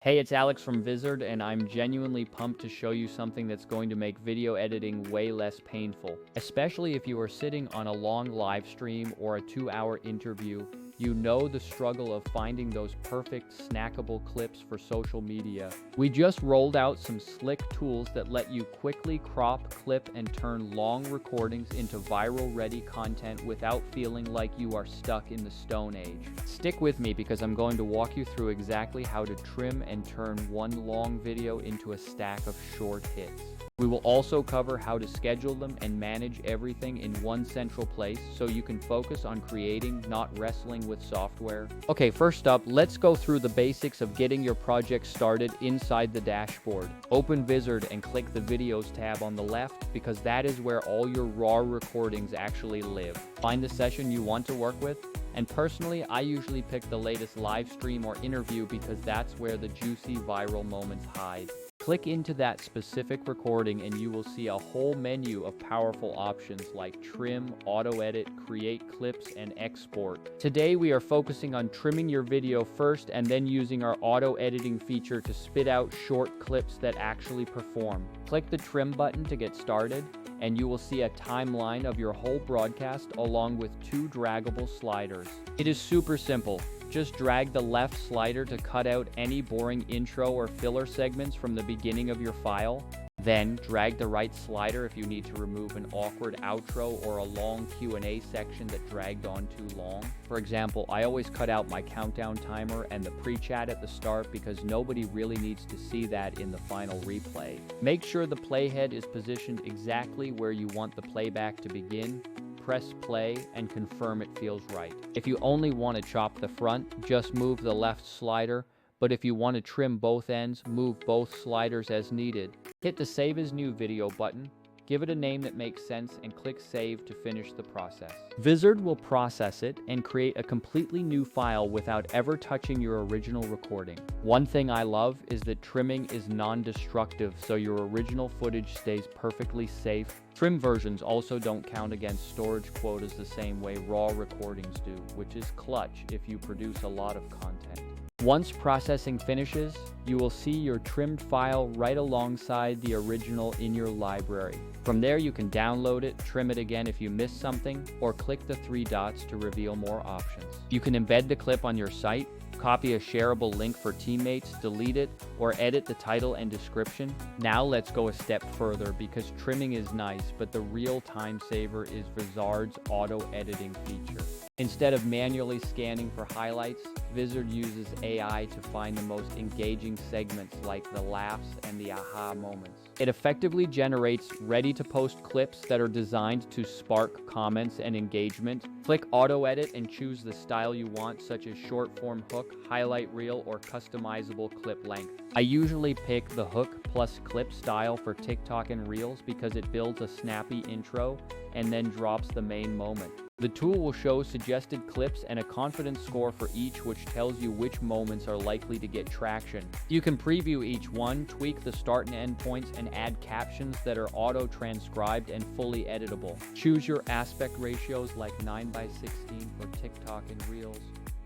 Hey, it's Alex from Vizard, and I'm genuinely pumped to show you something that's going to make video editing way less painful. Especially if you are sitting on a long live stream or a 2-hour interview, you know the struggle of finding those perfect snackable clips for social media. We just rolled out some slick tools that let you quickly crop, clip, and turn long recordings into viral-ready content without feeling like you are stuck in the Stone Age. Stick with me because I'm going to walk you through exactly how to trim and turn one long video into a stack of short hits. We will also cover how to schedule them and manage everything in one central place so you can focus on creating, not wrestling with software. Okay, first up, let's go through the basics of getting your project started inside the dashboard. Open Vizard and click the Videos tab on the left because that is where all your raw recordings actually live. Find the session you want to work with, and personally, I usually pick the latest live stream or interview because that's where the juicy viral moments hide. Click into that specific recording and you will see a whole menu of powerful options like trim, auto-edit, create clips, and export. Today we are focusing on trimming your video first and then using our auto-editing feature to spit out short clips that actually perform. Click the trim button to get started, and you will see a timeline of your whole broadcast along with 2 draggable sliders. It is super simple. Just drag the left slider to cut out any boring intro or filler segments from the beginning of your file. Then drag the right slider if you need to remove an awkward outro or a long Q&A section that dragged on too long. For example, I always cut out my countdown timer and the pre-chat at the start because nobody really needs to see that in the final replay. Make sure the playhead is positioned exactly where you want the playback to begin. Press play and confirm it feels right. If you only want to chop the front, just move the left slider, but if you want to trim both ends, move both sliders as needed. Hit the Save as New Video button, give it a name that makes sense, and click Save to finish the process. Vizard will process it and create a completely new file without ever touching your original recording. One thing I love is that trimming is non-destructive, so your original footage stays perfectly safe. Trim versions also don't count against storage quotas the same way raw recordings do, which is clutch if you produce a lot of content. Once processing finishes, you will see your trimmed file right alongside the original in your library. From there, you can download it, trim it again if you missed something, or click the 3 dots to reveal more options. You can embed the clip on your site, copy a shareable link for teammates, delete it, or edit the title and description. Now let's go a step further because trimming is nice, but the real time saver is Vizard's auto-editing feature. Instead of manually scanning for highlights, Vizard uses AI to find the most engaging segments like the laughs and the aha moments. It effectively generates ready-to-post clips that are designed to spark comments and engagement. Click auto-edit and choose the style you want, such as short-form hook, highlight reel, or customizable clip length. I usually pick the hook plus clip style for TikTok and Reels because it builds a snappy intro and then drops the main moment. The tool will show suggested clips and a confidence score for each, which tells you which moments are likely to get traction. You can preview each one, tweak the start and end points, and add captions that are auto-transcribed and fully editable. Choose your aspect ratios like 9:16 for TikTok and Reels,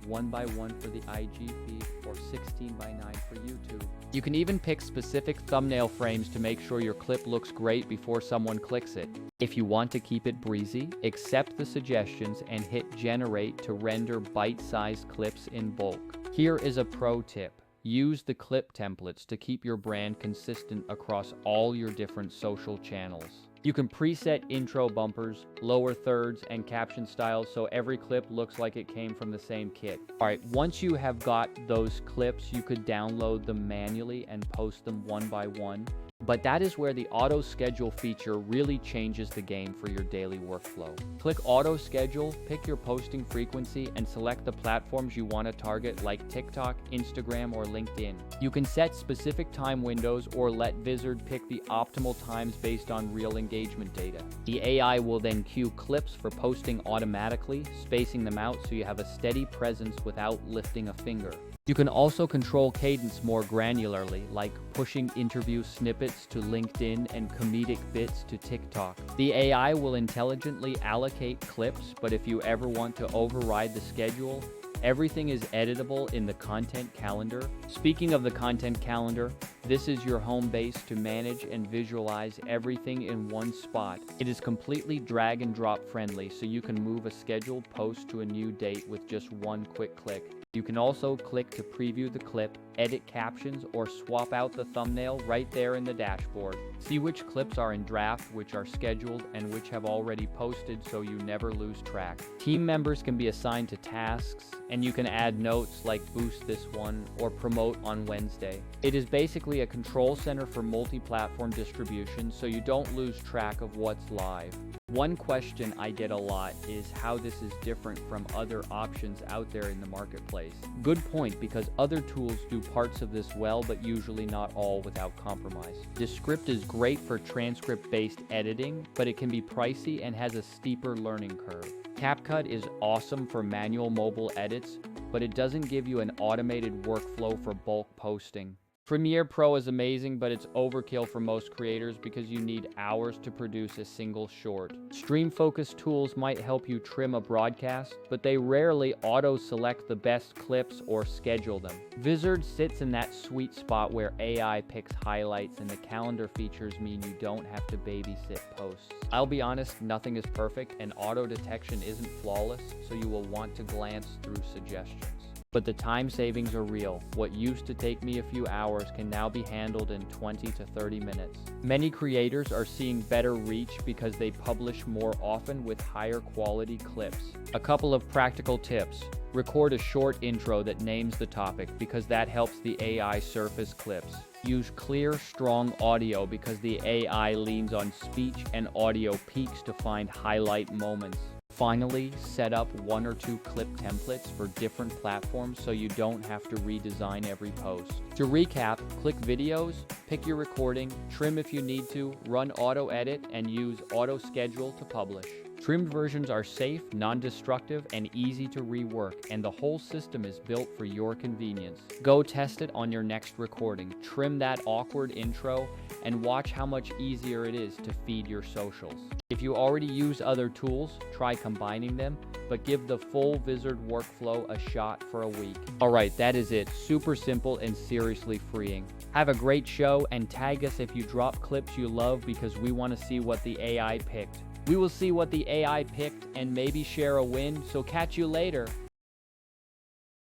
1:1 for the IG feed, or 16:9 for YouTube. You can even pick specific thumbnail frames to make sure your clip looks great before someone clicks it. If you want to keep it breezy, accept the suggestions and hit generate to render bite-sized clips in bulk. Here is a pro tip. Use the clip templates to keep your brand consistent across all your different social channels. You can preset intro bumpers, lower thirds, and caption styles so every clip looks like it came from the same kit. Alright, once you have got those clips, you could download them manually and post them one by one. But that is where the auto schedule feature really changes the game for your daily workflow. Click auto schedule, pick your posting frequency, and select the platforms you want to target like TikTok, Instagram, or LinkedIn. You can set specific time windows or let Vizard pick the optimal times based on real engagement data. The AI will then cue clips for posting automatically, spacing them out so you have a steady presence without lifting a finger. You can also control cadence more granularly, like pushing interview snippets to LinkedIn and comedic bits to TikTok. The AI will intelligently allocate clips, but if you ever want to override the schedule, Everything is editable in the content calendar. Speaking of the content calendar, this is your home base to manage and visualize everything in one spot. It is completely drag and drop friendly, so you can move a scheduled post to a new date with just one quick click. You can also click to preview the clip, edit captions, or swap out the thumbnail right there in the dashboard. See which clips are in draft, which are scheduled, and which have already posted so you never lose track. Team members can be assigned to tasks, and you can add notes like boost this one or promote on Wednesday. It is basically a control center for multi-platform distribution, so you don't lose track of what's live. One question I get a lot is how this is different from other options out there in the marketplace. Good point, because other tools do parts of this well, but usually not all without compromise. Descript is great for transcript-based editing, but it can be pricey and has a steeper learning curve. CapCut is awesome for manual mobile edits, but it doesn't give you an automated workflow for bulk posting. Premiere Pro is amazing, but it's overkill for most creators because you need hours to produce a single short. Stream focus tools might help you trim a broadcast, but they rarely auto-select the best clips or schedule them. Vizard sits in that sweet spot where AI picks highlights and the calendar features mean you don't have to babysit posts. I'll be honest, nothing is perfect and auto detection isn't flawless, so you will want to glance through suggestions. But the time savings are real. What used to take me a few hours can now be handled in 20 to 30 minutes. Many creators are seeing better reach because they publish more often with higher quality clips. A couple of practical tips. Record a short intro that names the topic because that helps the AI surface clips. Use clear, strong audio because the AI leans on speech and audio peaks to find highlight moments. Finally, set up 1 or 2 clip templates for different platforms so you don't have to redesign every post. To recap, click videos, pick your recording, trim if you need to, run auto edit, and use auto schedule to publish. Trimmed versions are safe, non-destructive, and easy to rework, and the whole system is built for your convenience. Go test it on your next recording, trim that awkward intro, and watch how much easier it is to feed your socials. If you already use other tools, try combining them, but give the full Vizard workflow a shot for a week. Alright, that is it. Super simple and seriously freeing. Have a great show and tag us if you drop clips you love because we want to see what the AI picked. We will see what the AI picked and maybe share a win, so catch you later.